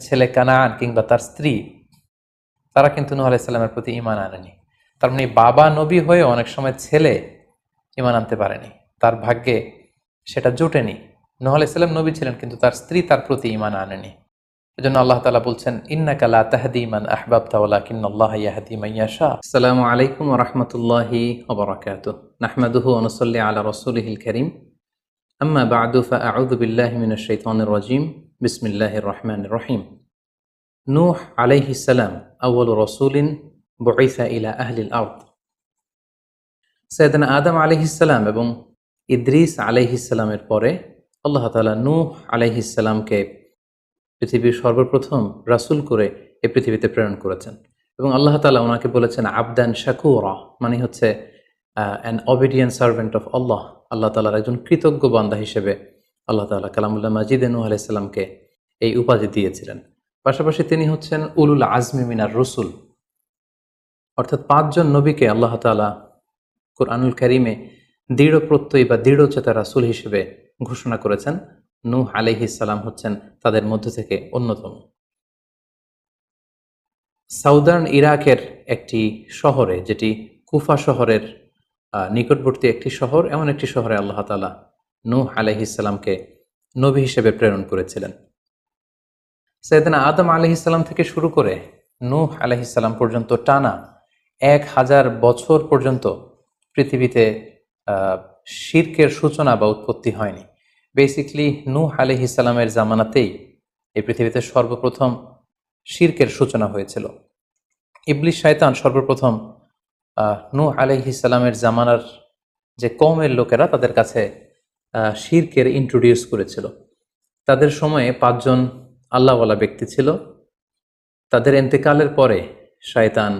ছেলে কানান কিংবা তার স্ত্রী, তারা কিন্তু নূহ আলাইহিস সালামের প্রতি ঈমান আনেনি। তার মানে বাবা নবী হয়ে অনেক সময় ছেলে ঈমান আনতে পারেনি, তার ভাগ্যে সেটা জোটেনি। নূহ আলাইহিস সালাম নবী ছিলেন, কিন্তু তার স্ত্রী তার প্রতি ঈমান আনেনি। এজন্য আল্লাহ তাআলা বলছেন, ইন্নাকা লা তাহদি মান আহবাবতা ওয়ালাকিন্নাল্লাহা ইয়াহদি মান ইয়াশা। আসসালামু আলাইকুম ওয়া রাহমাতুল্লাহি ওয়া বারাকাতুহু। নাহমাদুহু ওয়া নুসাল্লি আলা রাসূলিহিল কারীম। আম্মা বা'দু ফাআউযু বিল্লাহি মিনাশ শাইতানির রাজীম। বিসমিল্লাহির রহমানির রহিম। নূহ আলাইহিস সালাম আউয়ালু রাসূলিন বুইসা ইলা আহলিল আরদ। সাইয়েদনা আদম আলাইহিস সালাম এবং ইদ্রিস আলাইহিস সালামের পরে আল্লাহ তাআলা নূহ আলাইহিস সালামকে পৃথিবীর সর্বপ্রথম রাসূল করে এই পৃথিবীতে প্রেরণ করেছেন, এবং আল্লাহ তাআলা ওনাকে বলেছেন আবদান শাকুরা, মানে হচ্ছে অ্যান অবিডিয়েন্ট সার্ভেন্ট অফ আল্লাহ। আল্লাহ তাআলার একজন কৃতজ্ঞ বান্দা হিসেবে আল্লাহ তাআলা কালামুল্লাহ মাজিদে নূহ আলাইহিস সালামকে এই উপাধি দিয়েছিলেন। পাশাপাশি তিনি হচ্ছেন উলুল আজমি মিনার রসুল, অর্থাৎ 5 জন নবীকে আল্লাহ তাআলা কুরআনুল কারীমে দৃঢ় প্রত্যয়ী বা দৃঢ়চেতা রাসূল হিসেবে ঘোষণা করেছেন। নূহ আলাইহিস সালাম হচ্ছেন তাদের মধ্য থেকে অন্যতম। সাউদার্ন ইরাকের একটি শহরে, যেটি কুফা শহরের নিকটবর্তী একটি শহর, এমন একটি শহরে আল্লাহ তাআলা নূহ আলাইহিস সালামকে নবী হিসেবে প্রেরণ করেছিলেন। সাইয়েদনা আদম আলাইহিস সালাম থেকে শুরু করে নূহ আলাইহিস সালাম পর্যন্ত টানা 1000 বছর পর্যন্ত পৃথিবীতে শিরকের সূচনা বা উৎপত্তি হয়নি। বেসিকলি নূহ আলাইহিস সালামের জামানাতেই এই পৃথিবীতে সর্বপ্রথম শিরকের সূচনা হয়েছিল। ইবলিস শয়তান সর্বপ্রথম নূহ আলাইহিস সালামের জামানার যে কওমের লোকেরা, তাদের কাছে শিরকের ইন্ট্রোডিউস করেছিল। তাদের সময়ে 5 জন আল্লাহওয়ালা ব্যক্তি ছিল। তাদের ইন্তেকালের পরে শয়তান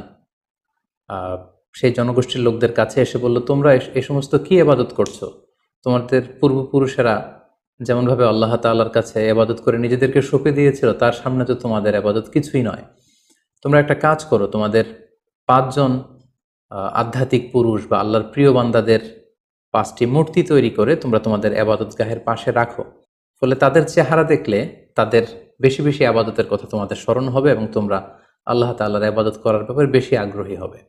সেই জনগোষ্ঠীর লোকদের কাছে এসে বলল, তোমরা এই সমস্ত কি ইবাদত করছো? তোমাদের পূর্বপুরুষেরা যেমনভাবে আল্লাহ তাআলার কাছে ইবাদত করে নিজেদেরকে সঁপে দিয়েছিল, তার সামনে তো তোমাদের ইবাদত কিছুই নয়। তোমরা একটা কাজ করো, তোমাদের 5 জন আধ্যাত্মিক পুরুষ বা আল্লাহর প্রিয় বান্দাদের 5টি মূর্তি তৈরি করে তোমরা তোমাদের ইবাদতগাহের পাশে রাখো। ফলে তাদের চেহারা দেখলে তাদের বেশি বেশি ইবাদতের কথা তোমাদের স্মরণ হবে এবং তোমরা আল্লাহ তাআলার ইবাদত করার ব্যাপারে বেশি আগ্রহী হবে।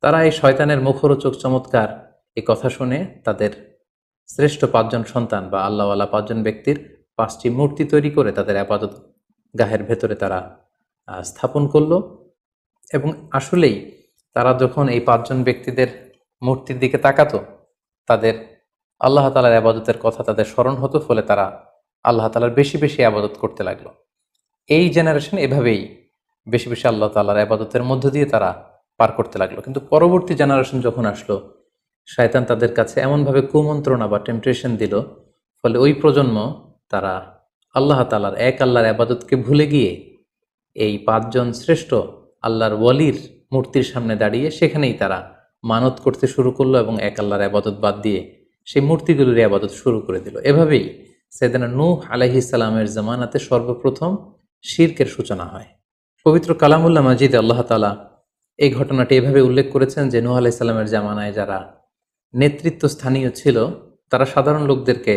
তারা এই শয়তানের মুখরোচক চমৎকার এই কথা শুনে তাদের শ্রেষ্ঠ 5 জন সন্তান বা আল্লাহওয়ালা 5 জন ব্যক্তির 5টি মূর্তি তৈরি করে তাদের ইবাদত গাহের ভেতরে তারা স্থাপন করলো। এবং আসলেই তারা যখন এই 5 জন ব্যক্তিদের মূর্তির দিকে তাকাতো, তাদের আল্লাহ তাআলার ইবাদতের কথা তাদের স্মরণ হতো, ফলে তারা আল্লাহ তাআলার বেশি বেশি ইবাদত করতে লাগলো। এই জেনারেশন এভাবেই বেশি বেশি আল্লাহ তাআলার ইবাদতের মধ্য দিয়ে তারা পার করতে লাগলো। কিন্তু পরবর্তী জেনারেশন যখন আসলো, শয়তান তাদের কাছে এমনভাবে কুমন্ত্রণা বা টেম্পটেশন দিল, ফলে ওই প্রজন্ম তারা আল্লাহ তাআলার এক আল্লাহর ইবাদতকে ভুলে গিয়ে এই 5 জন শ্রেষ্ঠ আল্লাহর ওয়ালির মূর্তির সামনে দাঁড়িয়ে সেখানেই তারা মানত করতে শুরু করলো এবং এক আল্লাহর ইবাদত বাদ দিয়ে সেই মূর্তিগুলোর ইবাদত শুরু করে দিল। এভাবেই সাইয়েদনা নূহ আলাইহিস সালামের জামানাতে সর্বপ্রথম শিরকের সূচনা হয়। পবিত্র কালামুল্লাহ মাজিদে আল্লাহ তাআলা এই ঘটনাটি এভাবে উল্লেখ করেছেন যে নূহ আলাইহিস সালামের জামানায় যারা নেতৃত্ব স্থানীয় ছিল, তারা সাধারণ লোকদেরকে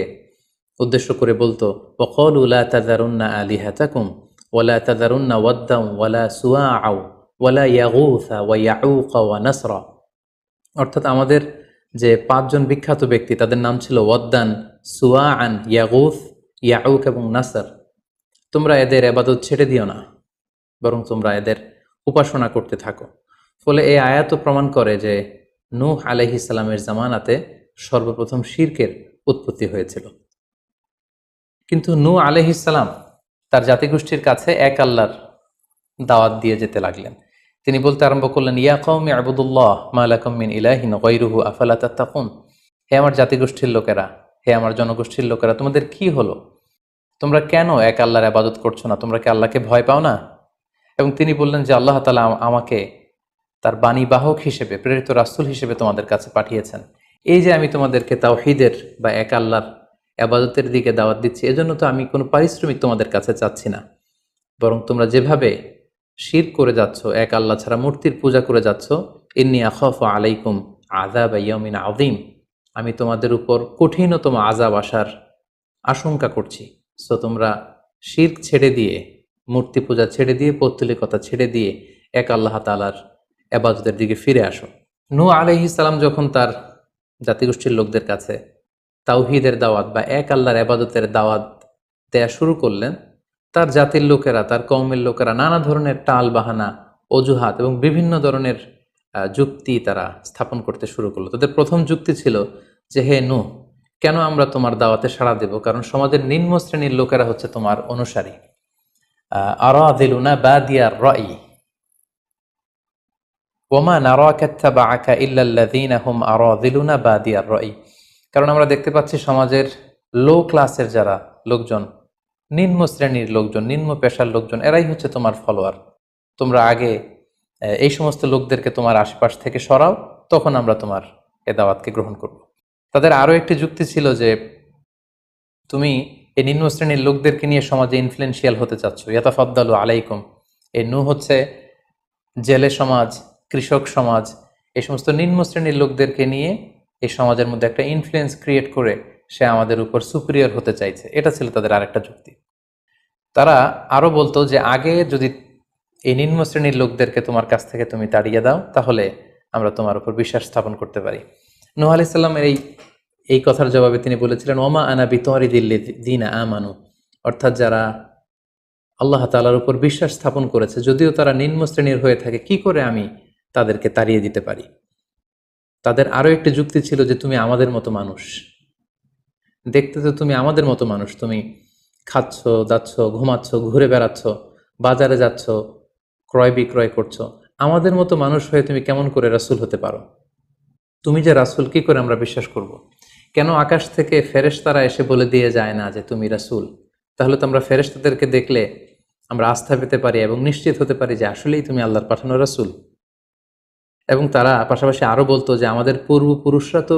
উদ্দেশ্য করে বলতো, ওয়াকালু লা তাযারুন্না আলিহাতাকুম ওয়ালা তাযারুন্না ওয়াদ্দাম ওয়ালা সুওয়াআ ওয়ালা ইয়াগুসা ওয়া ইয়াউকা ওয়া নাসরা। অর্থাৎ আমাদের যে 5 জন বিখ্যাত ব্যক্তি, তাদের নাম ছিল ওয়াদ্দান, সুওয়াআন, ইয়াগুস, ইয়াউক এবং নাসর। তোমরা এদের ইবাদত ছেড়ে দিও না, বরং তোমরা এদের উপাসনা করতে থাকো। ফলে এই আয়াতও প্রমাণ করে যে নূহ আলাইহিস সালামের জামানাতে সর্বপ্রথম শিরকের উৎপত্তি হয়েছিল। কিন্তু নূহ আলাইহিস সালাম তার জাতিগোষ্ঠীর কাছে এক আল্লাহর দাওয়াত দিয়ে যেতে লাগলেন। তিনি বলতে আরম্ভ করলেন, ইয়া কওমি আবুদুল্লাহ মা লাকুম মিন ইলাহিন গায়রুহু আফালা তাত্তাকুন। হে আমার জাতিগোষ্ঠীর লোকেরা, হে আমার জনগোষ্ঠীর লোকেরা, তোমাদের কি হলো? তোমরা কেন এক আল্লাহর ইবাদত করছো না? তোমরা কি আল্লাহকে ভয় পাও না? এবং তিনি বললেন যে আল্লাহ তাআলা আমাকে তার বাণী বাহক হিসেবে, প্রেরিত রাসূল হিসেবে তোমাদের কাছে পাঠিয়েছেন। এই যে আমি তোমাদেরকে তাওহীদের বা এক আল্লাহর ইবাদতের দিকে দাওয়াত দিচ্ছি, এজন্য তো আমি কোনো পারিশ্রমিক তোমাদের কাছে চাচ্ছি না, বরং তোমরা যেভাবে শিরক করে যাচ্ছ, এক আল্লাহ ছাড়া মূর্তির পূজা করে যাচ্ছ, ইন্নী আখাফু আলাইকুম আযাব ইয়াউমিন আযীম, আমি তোমাদের উপর কঠিনতম আযাব আসার আশঙ্কা করছি। সো তোমরা শিরক ছেড়ে দিয়ে মূর্তি পূজা ছেড়ে দিয়ে, পৌত্তলিকতা ছেড়ে দিয়ে এক আল্লাহ তাআলার ইবাদতের দিকে ফিরে আসো। নূহ আলাইহিস সালাম যখন তার জাতিগোষ্ঠীর লোকদের কাছে তাওহীদের দাওয়াত বা এক আল্লাহর ইবাদতের দাওয়াত দেয়া শুরু করলেন, তার জাতির লোকেরা, তার কওমের লোকেরা নানা ধরনের টাল বাহানা, অজুহাত এবং বিভিন্ন ধরনের যুক্তি তারা স্থাপন করতে শুরু করলো। তাদের প্রথম যুক্তি ছিল যে, হে নূহ, কেন আমরা তোমার দাওয়াতে সাড়া দেব? কারণ সমাজের নিম্ন শ্রেণীর লোকেরা হচ্ছে তোমার অনুসারী। আরাদিলুনা বাদিয়ার রাই ওমা নারাকা ইত্তাবাআকা ইল্লাল্লাযীনা হুম আরাদিলুনা বাদিয়ার রাই। কারণ আমরা দেখতে পাচ্ছি সমাজের লো ক্লাসের যারা লোকজন, নিম্ন শ্রেণীর লোকজন, নিম্ন পেশার লোকজন, এরাই হচ্ছে তোমার ফলোয়ার। তোমরা আগে এই সমস্ত লোকদেরকে তোমার আশপাশ থেকে সরাও, তখন আমরা তোমার এ দাওয়াতকে গ্রহণ করব। তাদের আরও একটি যুক্তি ছিল যে, তুমি এই নিম্ন শ্রেণীর লোকদেরকে নিয়ে সমাজে ইনফ্লুয়েন্সিয়াল হতে চাচ্ছ। ইয়াতাফাদ্দালু আলাইকুম। এই নূহ হচ্ছে জেলে সমাজ, কৃষক সমাজ, এই সমস্ত নিম্ন শ্রেণীর লোকদেরকে নিয়ে এই সমাজের মধ্যে একটা ইনফ্লুয়েন্স ক্রিয়েট করে সে আমাদের উপর সুপিরিয়র হতে চাইছে। এটা ছিল তাদের আরেকটা যুক্তি। তারা আরও বলতো যে, আগে যদি এই নিম্ন শ্রেণীর লোকদেরকে তোমার কাছ থেকে তুমি তাড়িয়ে দাও, তাহলে আমরা তোমার উপর বিশ্বাস স্থাপন করতে পারি। নূহ আলাইহিস সালামের এই কথার জবাবে তিনি বলেছিলেন, ওমা আনা বিতারিদিল্লাযীনা আমানু, অর্থাৎ যারা আল্লাহ তাআলার উপর বিশ্বাস স্থাপন করেছে, যদিও তারা নিম্ন শ্রেণীর হয়ে থাকে, কি করে আমি তাদেরকে তাড়িয়ে দিতে পারি? তাদের আরও একটি যুক্তি ছিল যে, তুমি আমাদের মতো মানুষ, দেখতে তো তুমি আমাদের মতো মানুষ, তুমি খাচ্ছ, দাচ্ছ, ঘুমাচ্ছ, ঘুরে বেড়াচ্ছ, বাজারে যাচ্ছ, ক্রয় বিক্রয় করছো, আমাদের মতো মানুষ হয়ে তুমি কেমন করে রাসূল হতে পারো? তুমি যে রাসূল, কি করে আমরা বিশ্বাস করব? কেন আকাশ থেকে ফেরেশতারা এসে বলে দিয়ে যায় না যে তুমি রাসূল? তাহলে তো আমরা ফেরেশতাদেরকে দেখলে আমরা আস্থা পেতে পারি এবং নিশ্চিত হতে পারি যে আসলেই তুমি আল্লাহর পাঠানো রাসূল। এবং তারা পাশাপাশি আরও বলতো যে, আমাদের পূর্বপুরুষরা তো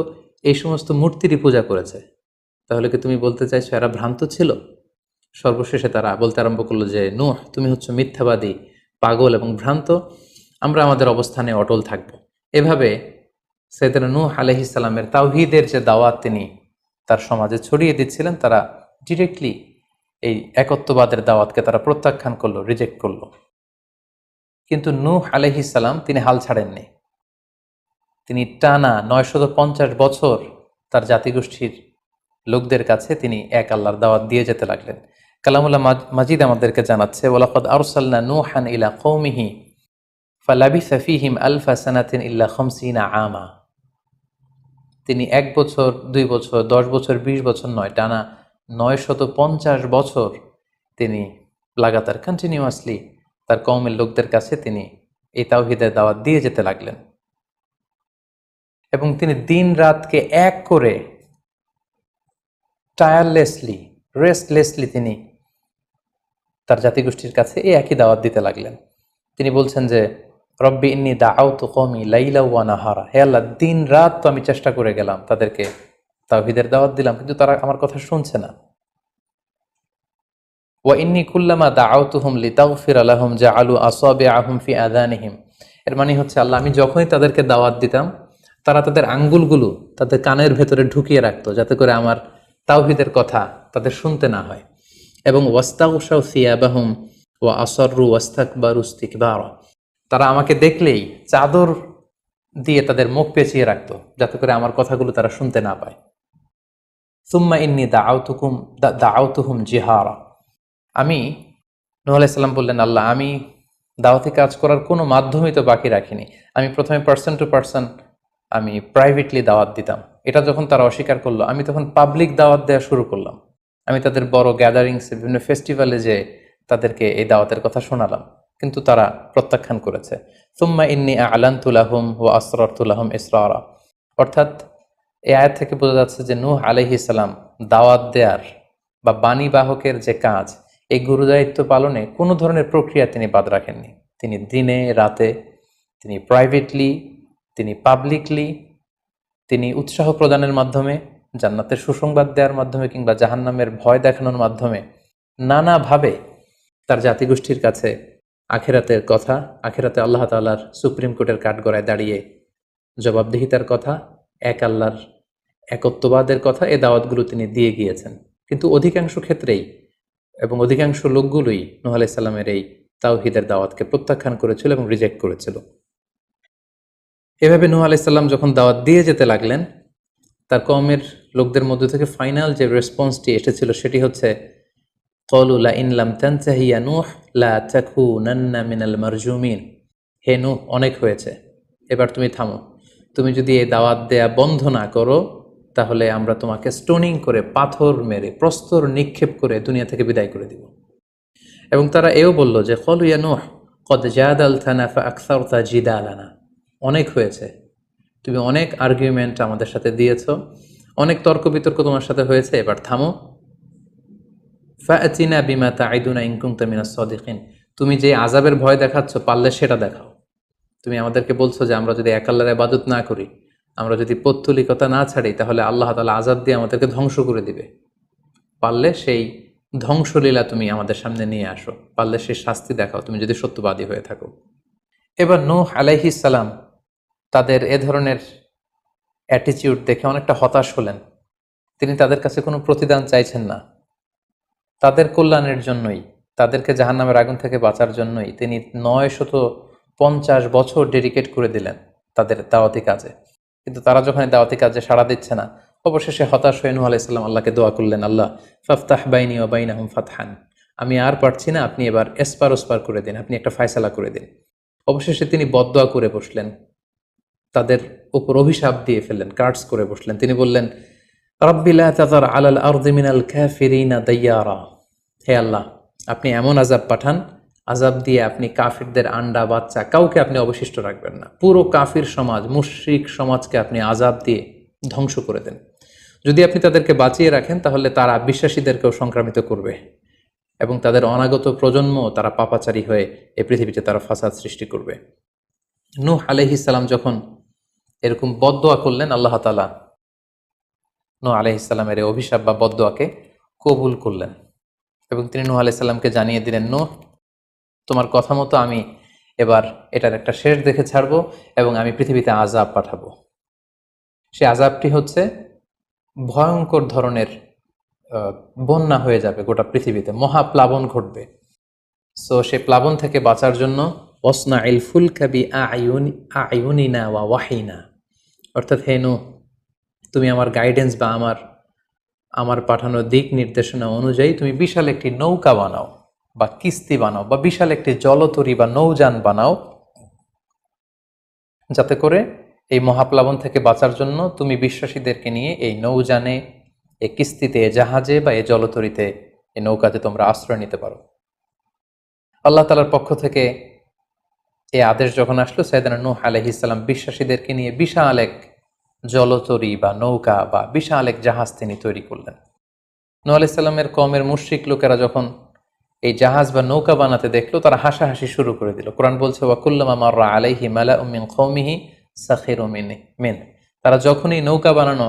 এই সমস্ত মূর্তিরই পূজা করেছে, তাহলে কি তুমি বলতে চাইছো এরা ভ্রান্ত ছিল? সর্বশেষে তারা বলতে আরম্ভ করলো যে, নূহ, তুমি হচ্ছে মিথ্যাবাদী, পাগল এবং ভ্রান্ত, আমরা আমাদের অবস্থানে অটল থাকব। এভাবে সাইয়েদনা নূহ আলাইহিস সালামের তাওহীদের যে দাওয়াত তিনি তার সমাজে ছড়িয়ে দিচ্ছিলেন, তারা ডিরেক্টলি এই একত্ববাদের দাওয়াতকে তারা প্রত্যাখ্যান করলো, রিজেক্ট করলো। কিন্তু নূহ আলাইহিস সালাম তিনি হাল ছাড়েননি। তিনি টানা 950 বছর তার জাতিগোষ্ঠীর লোকদের কাছে তিনি এক আল্লাহর দাওয়াত দিয়ে যেতে লাগলেন। কালামুল্লাহ মাজিদ আমাদেরকে জানাচ্ছে, ওয়ালাকাদ আরসালনা নূহান ইলা কওমিহি ফালাবিসা ফীহিম আলফা সানাতিন ইল্লা 50 আমা। তিনি 1 বছর, 2 বছর, 10 বছর, 20 বছর নয়, টানা 950 বছর তিনি লাগাতার কন্টিনিউয়াসলি তার কওমের লোকদের কাছে তিনি এই তাওহীদের দাওয়াত দিয়ে যেতে লাগলেন। এবং তিনি দিন রাতকে এক করে টায়ারলেসলি, রেস্টলেসলি তিনি তার জাতিগোষ্ঠীর কাছে এই একই দাওয়াত দিতে লাগলেন। তিনি বলছেন যে, রব্বি ইন্নী দাআউতু কওমি লাইলা ওয়া নাহারা। হে আল্লাহ, দিন রাত তো আমি চেষ্টা করে গেলাম, তাদেরকে তাওহীদের দাওয়াত দিলাম, কিন্তু তারা আমার কথা শুনছে না। ওয়া ইন্নী কুল্লামা দাআউতুহুম লিতাগফিরা লাহুম জাআলু আসাবিআহুম ফি আযানিহিম। এর মানে হচ্ছে, আল্লাহ, আমি যখনই তাদেরকে দাওয়াত দিতাম, তারা তাদের আঙ্গুলগুলো তাদের কানের ভেতরে ঢুকিয়ে রাখতো, যাতে করে আমার তাওহীদের কথা তাদের শুনতে না হয়। এবং ওয়াস্তাগশাউ সিয়াবাহুম ওয়া আসররু ওয়াস্তাকবারু ইস্তিকবারা। তারা আমাকে দেখলেই চাদর দিয়ে তাদের মুখ পেঁচিয়ে রাখতো, যাতে করে আমার কথাগুলো তারা শুনতে না পায়। সুম্মা ইন্নী দাআউতুহুম জিহারা। আমি, নূহ আলাইহিস সালাম বললেন, আল্লাহ, আমি দাওয়াতি কাজ করার কোনো মাধ্যমই তো বাকি রাখিনি। আমি প্রথমে পার্সন টু পার্সন আমি প্রাইভেটলি দাওয়াত দিতাম। এটা যখন তারা অস্বীকার করলো, আমি তখন পাবলিক দাওয়াত দেওয়া শুরু করলাম। আমি তাদের বড় গ্যাদারিংসে, বিভিন্ন ফেস্টিভ্যালে যে তাদেরকে এই দাওয়াতের কথা শোনালাম, কিন্তু তারা প্রত্যাখ্যান করেছে। সুম্মা ইন্নী আ'লানতু লাহুম ওয়া আসরারতু লাহুম ইসরারা। অর্থাৎ এই আয়াত থেকে বোঝা যাচ্ছে যে, নূহ আলাইহিস সালাম দাওয়াত দেয়ার বা বাণী বাহকের যে কাজ, এই গুরুদায়িত্ব পালনে কোনো ধরনের প্রক্রিয়া তিনি বাদ রাখেননি। তিনি দিনে রাতে, তিনি প্রাইভেটলি, তিনি পাবলিকলি, তিনি উৎসাহ প্রদানের মাধ্যমে, জান্নাতের সুসংবাদ দেওয়ার মাধ্যমে, কিংবা জাহান্নামের ভয় দেখানোর মাধ্যমে নানাভাবে তার জাতিগোষ্ঠীর কাছে আখিরাতের কথা, আখিরাতে আল্লাহ তাআলার সুপ্রিম কোর্টের কাঠগড়ায় দাঁড়িয়ে জবাবদিহিতার কথা, এক আল্লাহর একত্ববাদের কথা, এ দাওয়াতগুলো তিনি দিয়ে গিয়েছেন। কিন্তু অধিকাংশ ক্ষেত্রেই এবং অধিকাংশ লোকগুলোই নূহ আলাইহিস সালামের এই তাওহীদের দাওয়াতকে প্রত্যাখ্যান করেছিল এবং রিজেক্ট করেছিল। এভাবে নূহ আলাইহিস সালাম যখন দাওয়াত দিয়ে যেতে লাগলেন, তার কওমের লোকদের মধ্য থেকে ফাইনাল যে রেসপন্সটি এসেছিল সেটি হচ্ছে, ক্বালু লা ইন লাম তানতাহি ইয়া নূহ লা তাকুনান্না মিনাল মারজুমিন। হে নূহ, অনেক হয়েছে, এবার তুমি থামো। তুমি যদি এই দাওয়াত দেয়া বন্ধ না করো তাহলে আমরা তোমাকে স্টোনিং করে, পাথর মেরে, প্রস্তর নিক্ষেপ করে দুনিয়া থেকে বিদায় করে দিব। এবং তারা এও বলল যে, ক্বালু ইয়া নূহ ক্বাদ জাদালতানা ফাআকসারতা জিদালানা। অনেক হয়েছে, তুমি অনেক আর্গুমেন্ট আমাদের সাথে দিয়েছ, অনেক তর্ক বিতর্ক তোমার সাথে হয়েছে, এবার থামো। ফাআতিনা বিমা তাইদুনা ইন কুনতা মিনাস সাদিকিন। তুমি যে আযাবের ভয় দেখাচ্ছ পারলে সেটা দেখাও। তুমি আমাদেরকে বলছো যে আমরা যদি এক আল্লাহর ইবাদত না করি, আমরা যদি পৌত্তলিকতা না ছাড়ি, তাহলে আল্লাহ তাআলা আযাব দিয়ে আমাদেরকে ধ্বংস করে দিবে। পারলে সেই ধ্বংসলীলা তুমি আমাদের সামনে নিয়ে আসো, পারলে সেই শাস্তি দেখাও, তুমি যদি সত্যবাদী হয়ে থাকো। এবার নূহ আলাইহিস সালাম তাদের এ ধরনের অ্যাটিটিউড দেখে অনেকটা হতাশ হলেন। তিনি তাদের কাছে কোনো প্রতিদান চাইছেন না, তাদের কল্যাণের জন্যই, তাদেরকে জাহান্নামের আগুন থেকে বাঁচার জন্যই তিনি 950 বছর ডেডিকেট করে দিলেন তাদের দাওয়াতি কাজে। কিন্তু তারা যখন এই দাওয়াতি কাজে সাড়া দিচ্ছে না, অবশেষে হতাশ হয়ে নূহ আলাইহিস সালাম আল্লাহকে দোয়া করলেন, আল্লাহ ফাফতাহ বাইনি ওয়া বাইনাহুম ফাতহান। আমি আর পারছি না, আপনি এবার এসপার ওসপার করে দিন, আপনি একটা ফায়সালা করে দিন। অবশেষে তিনি বদদোয়া করে বসলেন, তাদের উপর অভিশাপ দিয়ে ফেললেন, কার্ডস করে বসলেন। তিনি বললেন, রাব্বি লা তাযার আলাল আরদি মিনাল কাফিরিনা দাইয়ারা। হে আল্লাহ, আপনি এমন আযাব পাঠান, আযাব দিয়ে আপনি কাফিরদের আন্ডা বাচ্চা কাউকে আপনি অবশিষ্ট রাখবেন না। পুরো কাফির সমাজ, মুশরিক সমাজকে আপনি আযাব দিয়ে ধ্বংস করে দেন। যদি আপনি তাদেরকে বাঁচিয়ে রাখেন তাহলে তারা বিশ্বাসীদেরকেও সংক্রামিত করবে এবং তাদের অনাগত প্রজন্ম তারা পাপাচারী হয়ে এই পৃথিবীতে তারা ফাসাদ সৃষ্টি করবে। নূহ আলাইহিস সালাম যখন এরকম বদদোয়া করলেন, আল্লাহ তাআলা নূহ আলাইহিস সালামের এই অভিশাপ বা বদদোয়াকে কবুল করলেন এবং তিনি নূহ আলাইহিস সালামকে জানিয়ে দিলেন, নূহ, তোমার কথা মতো আমি এবার এটার একটা শেষ দেখে ছাড়বো এবং আমি পৃথিবীতে আযাব পাঠাবো। সে আযাবটি হচ্ছে ভয়ঙ্কর ধরনের বন্যা হয়ে যাবে গোটা পৃথিবীতে, মহাপ্লাবন ঘটবে। সো সে প্লাবন থেকে বাঁচার জন্য ওয়াসনাইল ফুলকা বিআইউনিনা ওয়া ওয়াহিনা, অর্থাৎ হে নূহ, তুমি আমার গাইডেন্স বা আমার পাঠানো দিক নির্দেশনা অনুযায়ী তুমি বিশাল একটি নৌকা বানাও বা কিস্তি বানাও বা বিশাল একটি জলতরী বা নৌযান বানাও, যাতে করে এই মহাপ্লাবন থেকে বাঁচার জন্য তুমি বিশ্বাসীদেরকে নিয়ে এই নৌযানে, এই কিস্তিতে, জাহাজে বা এই জলতরীতে, এই নৌকাতে তোমরা আশ্রয় নিতে পারো। আল্লাহ তাআলার পক্ষ থেকে এই আদেশ যখন আসলো, সাইয়েদনা নূহ আলাইহিস সালাম বিশ্বাসীদেরকে নিয়ে বিশাল এক জলতরী বা নৌকা বা বিশাল এক জাহাজ তিনি তৈরি করলেন। নূহ আলাইহিস সালামের কওমের মুশরিক লোকেরা যখন এই জাহাজ বা নৌকা বানাতে দেখলো, তারা হাসাহাসি শুরু করে দিল। কোরআন বলছে, ওয়া কুল্লামা মাররা আলাইহি মালাউম মিন কওমিহি সাখিরু মিন। তারা যখনই নৌকা বানানো,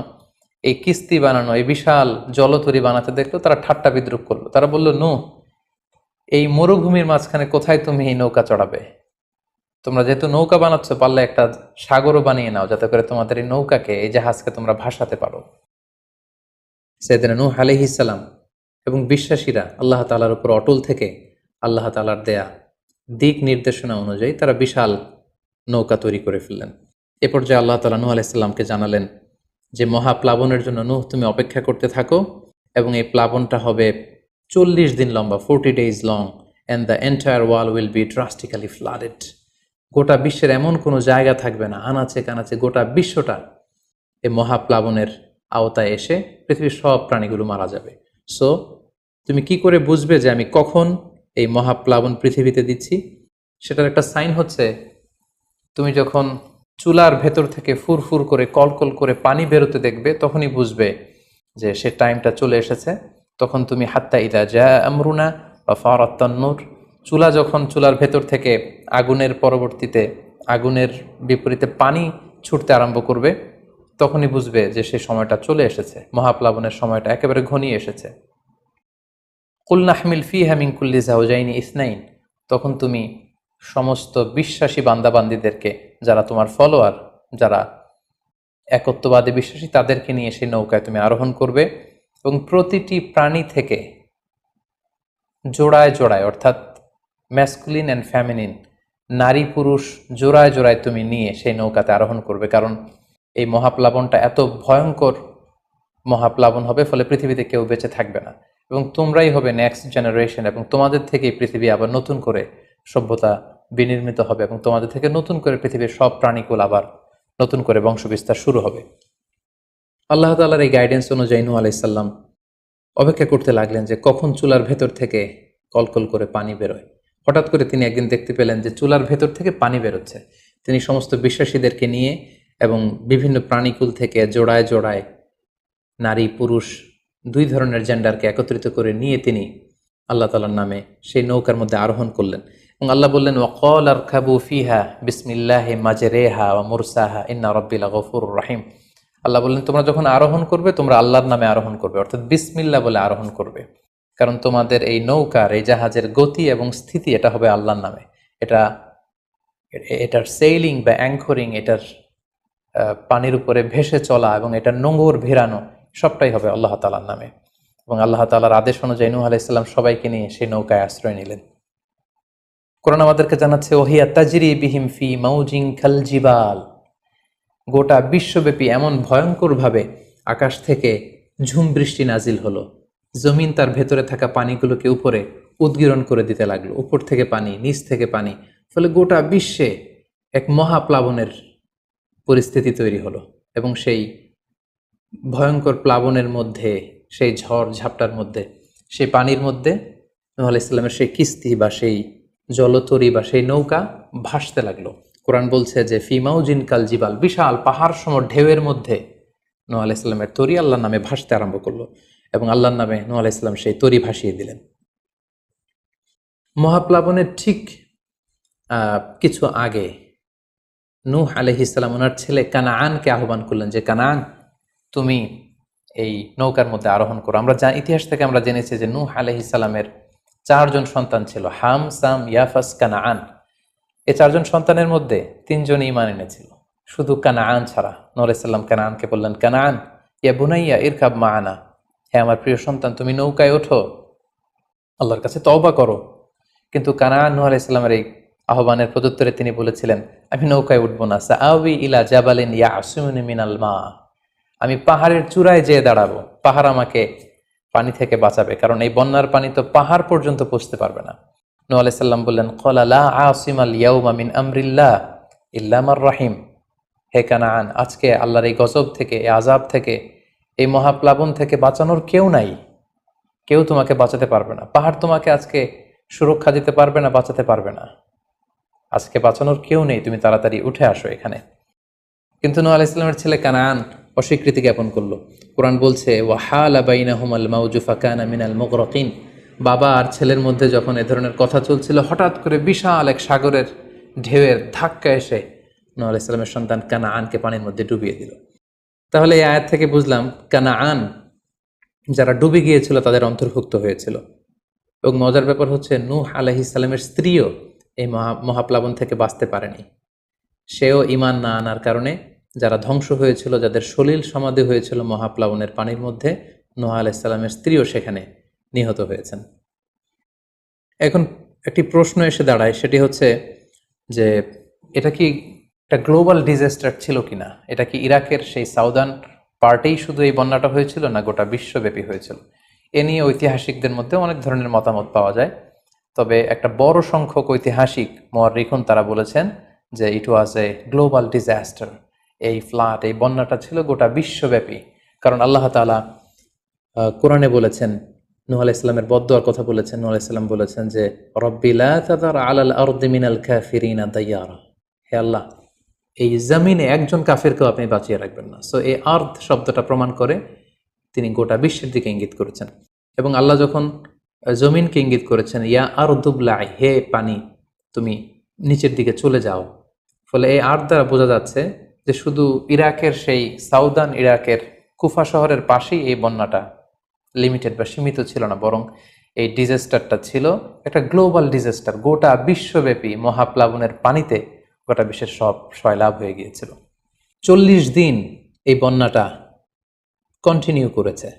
এই কিস্তি বানানো, এই বিশাল জলতরী বানাতে দেখলো, তারা ঠাট্টা বিদ্রুপ করলো। তারা বলল, নূহ, এই মরুভূমির মাঝখানে কোথায় তুমি এই নৌকা চড়াবে? তোমরা যেহেতু নৌকা বানাচ্ছ, পারলে একটা সাগরও বানিয়ে নাও, যাতে করে তোমাদের এই নৌকাকে, এই জাহাজকে তোমরা ভাসাতে পারো। সাইয়েদনা নূহ আলাইহিস সালাম এবং বিশ্বাসীরা আল্লাহ তাআলার উপর অটল থেকে আল্লাহ তাআলার দেয়া দিক নির্দেশনা অনুযায়ী তারা বিশাল নৌকা তৈরি করে ফেললেন। এ পর্যায়ে আল্লাহ তাআলা নূহ আলাইহিস সালামকে জানালেন যে মহাপ্লাবনের জন্য নূহ, তুমি অপেক্ষা করতে থাকো এবং এই প্লাবনটা হবে 40 দিন লম্বা, 40 days long, and the entire world will be drastically flooded. গোটা বিশ্বের এমন কোনো জায়গা থাকবে না, আনাচে কানাচে গোটা বিশ্বটা এই মহাপ্লাবনের আওতায় এসে পৃথিবীর সব প্রাণীগুলো মারা যাবে। সো তুমি কি করে বুঝবে যে আমি কখন এই মহাপ্লাবন পৃথিবীতে দিচ্ছি? সেটার একটা সাইন হচ্ছে, তুমি যখন চুলার ভেতর থেকে ফুরফুর করে, কলকল করে পানি বেরোতে দেখবে, তখনই বুঝবে যে সে টাইমটা চলে এসেছে। তখন তুমি হাত্তা ইদা জা আমরুনা বা ফারাত তান্নুর, চুলার ভেতর থেকে আগুনের পরবর্তীতে, আগুনের বিপরীতে পানি ছুটতে আরম্ভ করবে, তখনই বুঝবে যে সে সময়টা চলে এসেছে, মহাপ্লাবনের সময়টা একেবারে ঘনিয়ে এসেছে। কুল নাহমিল ফিহা মিন কুল্লি যাওজাইনি ইসনাইন, তখন তুমি সমস্ত বিশ্বাসী বান্দাবান্দিদেরকে, যারা তোমার ফলোয়ার, যারা একত্ববাদী বিশ্বাসী, তাদেরকে নিয়ে সেই নৌকায় তুমি আরোহণ করবে এবং প্রতিটি প্রাণী থেকে জোড়ায় জোড়ায়, অর্থাৎ ম্যাসকুলিন অ্যান্ড ফ্যামিনিন, নারী পুরুষ জোড়ায় জোড়ায় তুমি নিয়ে সেই নৌকাতে আরোহণ করবে। কারণ এই মহাপ্লাবনটা এত ভয়ঙ্কর মহাপ্লাবন হবে, ফলে পৃথিবীতে কেউ বেঁচে থাকবে না, এবং তোমরাই হবে নেক্সট জেনারেশন, এবং তোমাদের থেকেই পৃথিবী আবার নতুন করে সভ্যতা বিনির্মিত হবে, এবং তোমাদের থেকে নতুন করে পৃথিবীর সব প্রাণীকুল আবার নতুন করে বংশবিস্তার শুরু হবে। আল্লাহ তাআলার এই গাইডেন্স অনুযায়ী নূহ আলাইহিস সালাম অপেক্ষা করতে লাগলেন যে কখন চুলার ভেতর থেকে কলকল করে পানি বেরোয়। হঠাৎ করে তিনি একদিন দেখতে পেলেন যে চুলার ভেতর থেকে পানি বেরোচ্ছে। তিনি সমস্ত বিশ্বাসীদেরকে নিয়ে এবং বিভিন্ন প্রাণীকুল থেকে জোড়ায় জোড়ায় নারী পুরুষ দুই ধরনের জেন্ডারকে একত্রিত করে নিয়ে তিনি আল্লাহ তাআলার নামে সেই নৌকার মধ্যে আরোহণ করলেন। এবং আল্লাহ বললেন, ওয়াকাল আরকাবু ফিহা বিসমিল্লাহি মাজরেহা ওয়া মুরসাহা ইন্না রাব্বি লাগফুরুর রাহিম। আল্লাহ বললেন, তোমরা যখন আরোহণ করবে তোমরা আল্লাহর নামে আরোহণ করবে, অর্থাৎ বিসমিল্লাহ বলে আরোহণ করবে। কারণ তোমাদের এই নৌকার, এই জাহাজের গতি এবং স্থিতি এটা হবে আল্লাহর নামে। এটার সেইলিং বা অ্যাঙ্করিং, এটার পানির উপরে ভেসে চলা এবং এটার নোঙর ভেরানো সবটাই হবে আল্লাহ তাআলার নামে। এবং আল্লাহ তাআলার আদেশ অনুযায়ী নূহ আলাইহিস সালাম সবাইকে নিয়ে সেই নৌকায় আশ্রয় নিলেন। কোরআন আমাদেরকে জানাচ্ছে, ওহিয়া তাজরি বিহিম ফি মাউজিন কাল জিবাল। গোটা বিশ্বব্যাপী এমন ভয়ঙ্করভাবে আকাশ থেকে ঝুম বৃষ্টি নাজিল হলো, জমিন তার ভেতরে থাকা পানিগুলোকে উপরে উদ্গীরণ করে দিতে লাগলো, উপর থেকে পানি, নিচ থেকে পানি, ফলে গোটা বিশ্বে এক মহাপ্লাবনের পরিস্থিতি তৈরি হলো। এবং সেই ভয়ঙ্কর প্লাবনের মধ্যে, সেই ঝড় ঝাপটার মধ্যে, সেই পানির মধ্যে নূহ আলাইহিস সালামের সেই কিস্তি বা সেই জলতরী বা সেই নৌকা ভাসতে লাগলো। কোরআন বলছে যে ফি মাউজিন কাল জিবাল, বিশাল পাহাড় সম ঢেউয়ের মধ্যে নূহ আলাইহিস সালামের তরী আল্লাহর নামে ভাসতে আরম্ভ করলো, এবং আল্লাহর নামে নূহ আলাইহিস সালাম সেই তরী ভাসিয়ে দিলেন। মহাপ্লাবনের ঠিক কিছু আগে নূহ আলাইহিস সালাম ওনার ছেলে কানাআনকে আহ্বান করলেন যে, কানাআন, তুমি এই নৌকার মধ্যে আরোহণ করো। আমরা ইতিহাস থেকে আমরা জেনেছি যে নূহ আলাইহিস সালামের 4 জন সন্তান ছিল, হাম, সাম, ইয়াফাস, কানাআন। এই 4 জন সন্তানের মধ্যে 3 জনই ঈমান এনেছিল, শুধু কানাআন ছাড়া। নূহ আলাইহিস সালাম কানাআনকে বললেন, কানাআন ইয়া বুনাইয়া ইরকাব মাআনা, হে আমার প্রিয় সন্তান, তুমি নৌকায় ওঠো, আল্লাহর কাছে তওবা করো। কিন্তু কানাআন নূহ আলাইহিস সালামের এই আহ্বানের প্রত্যুত্তরে তিনি বলেছিলেন, আমি নৌকায় উঠবো না, সাআওয়ি ইলা জাবালিন ইয়াসিমুনি মিনাল মা, আমি পাহাড়ের চূড়ায় যেয়ে দাঁড়াবো, পাহাড় আমাকে পানি থেকে বাঁচাবে, কারণ এই বন্যার পানি তো পাহাড় পর্যন্ত পৌঁছতে পারবে না। নূহ আলাইহিস সালাম বললেন, ক্বালা লা আসিমাল ইয়াউমা মিন আমরিল্লাহ ইল্লা মার রাহিম, হে কানাআন, আজকে আল্লাহর এই গজব থেকে, এই আযাব থেকে, এই মহাপ্লাবন থেকে বাঁচানোর কেউ নাই, কেউ তোমাকে বাঁচাতে পারবে না। পাহাড় তোমাকে আজকে সুরক্ষা দিতে পারবে না, বাঁচাতে পারবে না, আজকে বাঁচানোর কেউ নেই, তুমি তাড়াতাড়ি উঠে আসো এখানে। কিন্তু নূহ আলাইহিস সালামের ছেলে কানাআন অস্বীকৃতি জ্ঞাপন করলো। কোরআন বলছে, ওয়াহালা বাইনাহুমাল মাউজু ফাকানা মিনাল মুগরাকিন, বাবা আর ছেলের মধ্যে যখন এ ধরনের কথা চলছিল, হঠাৎ করে বিশাল এক সাগরের ঢেউয়ের ধাক্কা এসে নূহ আলাইহিস সালামের সন্তান কানাআনকে পানির মধ্যে ডুবিয়ে দিল। তাহলে এই আয়াত থেকে বুঝলাম কানাআন যারা ডুবে গিয়েছিল তাদের অন্তর্ভুক্ত হয়েছিল। এবং মজার ব্যাপার হচ্ছে, নূহ আলাইহিস সালামের স্ত্রীও এই মহাপ্লাবন থেকে বাঁচতে পারেনি। সেও ঈমান না আনার কারণে যারা ধ্বংস হয়েছিল, যাদের সলিল সমাধি হয়েছিল মহাপ্লাবনের পানির মধ্যে, নূহ আলাইহিস সালামের স্ত্রীও সেখানে নিহত হয়েছেন। এখন একটি প্রশ্ন এসে দাঁড়ায়, সেটি হচ্ছে যে এটা কি একটা গ্লোবাল ডিজাস্টার ছিল কিনা? এটা কি ইরাকের সেই সাউদার্ন পার্টেই শুধু এই বন্যাটা হয়েছিল, না গোটা বিশ্বব্যাপী হয়েছিল? এ নিয়ে ঐতিহাসিকদের মধ্যে অনেক ধরনের মতামত পাওয়া যায়। তবে একটা বড় সংখ্যক ঐতিহাসিক মুআররিখুন তারা বলেছেন যে ইট ওয়াজ এ গ্লোবাল ডিজাস্টার। এই ফ্লাড, এই বন্যাটা ছিল গোটা বিশ্বব্যাপী। কারণ আল্লাহ তাআলা কোরআনে বলেছেন, নূহ আলাইহিস সালামের বদদুয়ার কথা বলেছেন। নূহ আলাইহিস সালাম বলেছেন যে, রব্বি লা তাযার আলাল আরদি মিনাল কাফিরিনা দাইয়ারা, হে আল্লাহ, এই জমিনে একজন কাফেরকেও আপনি বাঁচিয়ে রাখবেন না। সো এই আর্থ শব্দটা প্রমাণ করে তিনি গোটা বিশ্বের দিকে ইঙ্গিত করেছেন। এবং আল্লাহ যখন জমিনকে ইঙ্গিত করেছেন, ইয়া আরদুবলাই, হে পানি তুমি নিচের দিকে চলে যাও, ফলে এই আর্থ দ্বারা বোঝা যাচ্ছে যে শুধু ইরাকের সেই সাউদার্ন ইরাকের কুফা শহরের পাশেই এই বন্যাটা লিমিটেড বা সীমিত ছিল না, বরং এই ডিজাস্টারটা ছিল একটা গ্লোবাল ডিজাস্টার। গোটা বিশ্বব্যাপী মহাপ্লাবনের পানিতে গোটা বিশ্বের সব সয়লাভ হয়ে গিয়েছিল। 40 দিন এই বন্যাটা কন্টিনিউ করেছে,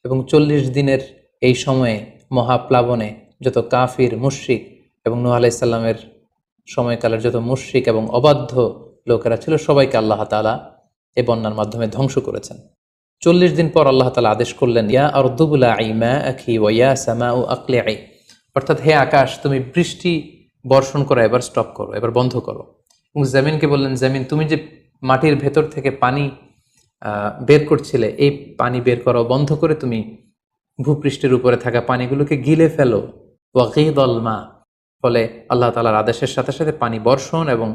এবং 40 দিনের এই সময়ে মহাপ্লাবনে যত কাফির মুশরিক এবং নূহ আলাইহিস সালামের সময়কালের যত মুশরিক এবং অবাধ্য লোকেরা ছিল সবাইকে আল্লাহ তাআলা এই বন্যার মাধ্যমে ধ্বংস করেছেন। 40 দিন পর আল্লাহ তাআলা আদেশ করলেন, ইয়া আরদু বুলাঈ মাআকি ওয়া ইয়া সামাউ আকলিঈ, অর্থাৎ হে আকাশ তুমি বৃষ্টি বর্ষণ করা এবার স্টপ করো, এবার বন্ধ করো। এবং জমিনকে বললেন, জমিন তুমি যে মাটির ভেতর থেকে পানি বের করছিলে, এই পানি বের করা বন্ধ করে তুমি ভূপৃষ্ঠের উপরে থাকা পানিগুলোকে গিলে ফেলো। ওয়াগীদাল মা, ফলে আল্লাহ তাআলার আদেশের সাথে সাথে পানি বর্ষণ এবং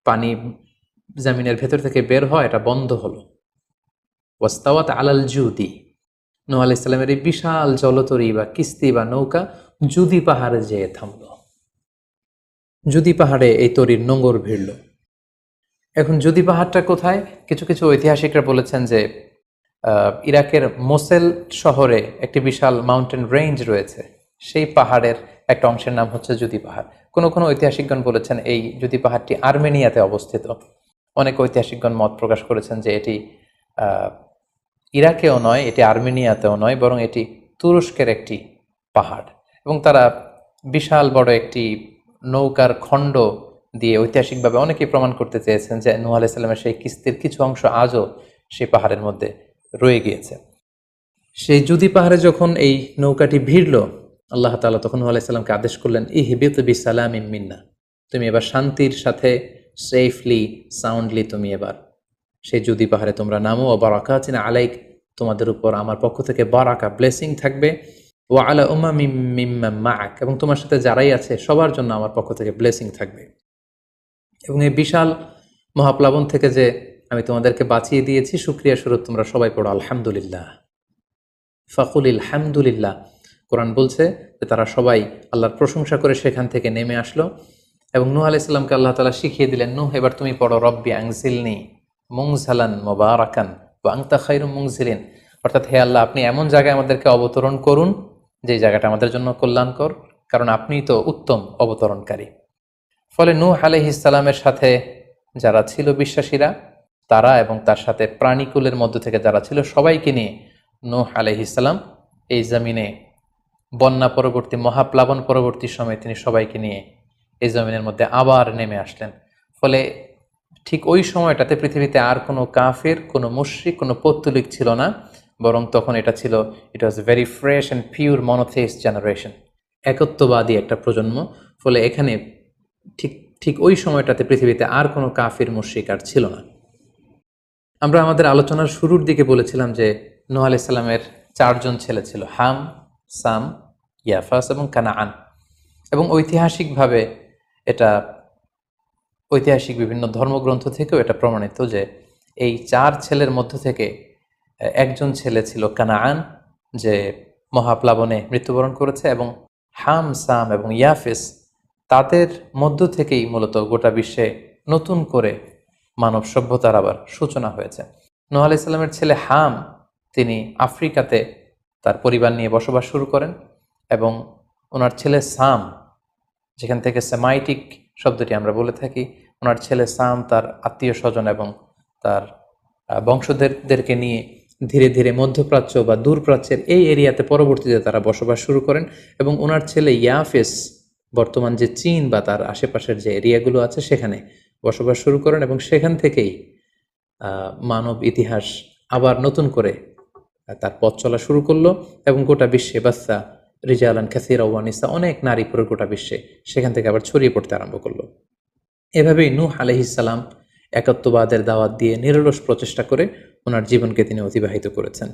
পানি জমিনের ভেতর থেকে বের হয়, এটা বন্ধ হলো। ওয়াস্তাওয়াত আলাল জুদি, নূহ আলাইহিস সালামের এই বিশাল জলতরী বা কিস্তি বা নৌকা জুদি পাহাড়ে যেয়ে থামল। জুদি পাহাড়ে এই তরীর নোঙর ভিড়ল। এখন জুদি পাহাড়টা কোথায়? কিছু কিছু ঐতিহাসিকরা বলেছেন যে ইরাকের মোসেল শহরে একটি বিশাল মাউন্টেন রেঞ্জ রয়েছে, সেই পাহাড়ের একটা অংশের নাম হচ্ছে জুদি পাহাড়। কোনো কোনো ঐতিহাসিকগণ বলেছেন এই জুদি পাহাড়টি আর্মেনিয়াতে অবস্থিত। অনেক ঐতিহাসিকগণ মত প্রকাশ করেছেন যে এটি ইরাকেও নয়, এটি আর্মেনিয়াতেও নয়, বরং এটি তুরস্কের একটি পাহাড়। এবং তারা বিশাল বড় একটি নৌকার খণ্ড দিয়ে ঐতিহাসিকভাবে অনেকেই প্রমাণ করতে চেয়েছেন যে নূহ আলাইহিস সালামের সেই কিস্তির কিছু অংশ আজও সেই পাহাড়ের মধ্যে রয়ে গিয়েছে। সেই জুদি পাহাড়ে যখন এই নৌকাটি ভিড়ল, আল্লাহ তাআলা তখন নূহ আলাইহিস সালামকে আদেশ করলেন, ইহবিত বিসালামিন মিন্না, তুমি এবার শান্তির সাথে সেফলি সাউন্ডলি তুমি এবার সেই জুদি পাহাড়ে তোমরা নামো। ও বারাকাতিন আলাইক, তোমাদের উপর আমার পক্ষ থেকে বারাকা ব্লেসিং থাকবে। ও আলা উমামিম মিম্মান মাআক, এবং তোমার সাথে যারাই আছে সবার জন্য আমার পক্ষ থেকে ব্লেসিং থাকবে। এবং এই বিশাল মহাপ্লাবন থেকে যে আমি তোমাদেরকে বাঁচিয়ে দিয়েছি, শুকরিয়া স্বরূপ তোমরা সবাই পড়ো আলহামদুলিল্লাহ। ফাকুলিল হামদুলিল্লাহ। কোরআন বলছে যে তারা সবাই আল্লাহর প্রশংসা করে সেখান থেকে নেমে আসলো এবং নূহ আলাইহিস সালামকে আল্লাহ তাআলা শিখিয়ে দিলেন, নূহ এবার তুমি পড়ো রব্বি আনজিলনি মুনজালান মুবারাকান ওয়া আনতা খায়রুল মুনজিলিন, অর্থাৎ হে আল্লাহ আপনি এমন জায়গায় আমাদেরকে অবতরণ করুন যে জায়গাটা আমাদের জন্য কল্যাণকর, কারণ আপনিই তো উত্তম অবতরণকারী। ফলে নূহ আলাইহিস সালামের সাথে যারা ছিল বিশ্বাসীরা, তারা এবং তার সাথে প্রাণীকুলের মধ্য থেকে যারা ছিল সবাইকে নিয়ে নূহ আলাইহিস সালাম এই জমিনে বন্যা পরবর্তী মহাপ্লাবন পরবর্তী সময়ে তিনি সবাইকে নিয়ে এই জমিনের মধ্যে আবার নেমে আসলেন। ফলে ঠিক ওই সময়টাতে পৃথিবীতে আর কোনো কাফের, কোনো মুশরিক, কোনো পৌত্তলিক ছিল না, বরং তখন এটা ছিল, it was very fresh and pure monotheist generation, একত্ববাদী একটা প্রজন্ম। ফলে এখানে ঠিক ওই সময়টাতে পৃথিবীতে আর কোনো কাফির মুশরিক আর ছিল না। আমরা আমাদের আলোচনার শুরুর দিকে বলেছিলাম যে নূহ আলাইহিস সালামের 4 জন ছেলে ছিল, হাম, সাম, ইয়াফাস এবং কানাআন। এবং ঐতিহাসিকভাবে এটা ঐতিহাসিক বিভিন্ন ধর্মগ্রন্থ থেকেও এটা প্রমাণিত যে এই 4 ছেলের মধ্য থেকে একজন ছেলে ছিল কানাআন, যে মহাপ্লাবনে মৃত্যুবরণ করেছে, এবং হাম, সাম এবং ইয়াফেস, তাদের মধ্য থেকেই মূলত গোটা বিশ্বে নতুন করে মানব সভ্যতার আবার সূচনা হয়েছে। নূহ আলাইহিস সালামের ছেলে হাম, তিনি আফ্রিকাতে তার পরিবার নিয়ে বসবাস শুরু করেন, এবং ওনার ছেলে সাম, যেখান থেকে সেমাইটিক শব্দটি আমরা বলে থাকি, ওনার ছেলে সাম তার আত্মীয় স্বজন এবং তার বংশধরদেরকে নিয়ে ধীরে ধীরে মধ্যপ্রাচ্য বা দূরপ্রাচ্যের এই এরিয়াতে পরবর্তীতে তারা বসবাস শুরু করেন। এবং ওনার ছেলে ইয়াফেস বর্তমান যে চীন বা তার আশেপাশের যে এরিয়াগুলো আছে সেখানে বসবাস শুরু করেন, এবং সেখান থেকেই মানব ইতিহাস আবার নতুন করে তার পথ চলা শুরু করলো, এবং গোটা বিশ্বে বাচ্চা রিজালান কাসীরা ওয়া নিসা, অনেক নারী পুরো গোটা বিশ্বে সেখান থেকে আবার ছড়িয়ে পড়তে আরম্ভ করলো। এভাবেই নূহ আলাইহিস সালাম একত্ববাদের দাওয়াত দিয়ে নিরলস প্রচেষ্টা করে ওনার জীবনকে তিনি অতিবাহিত করেছেন।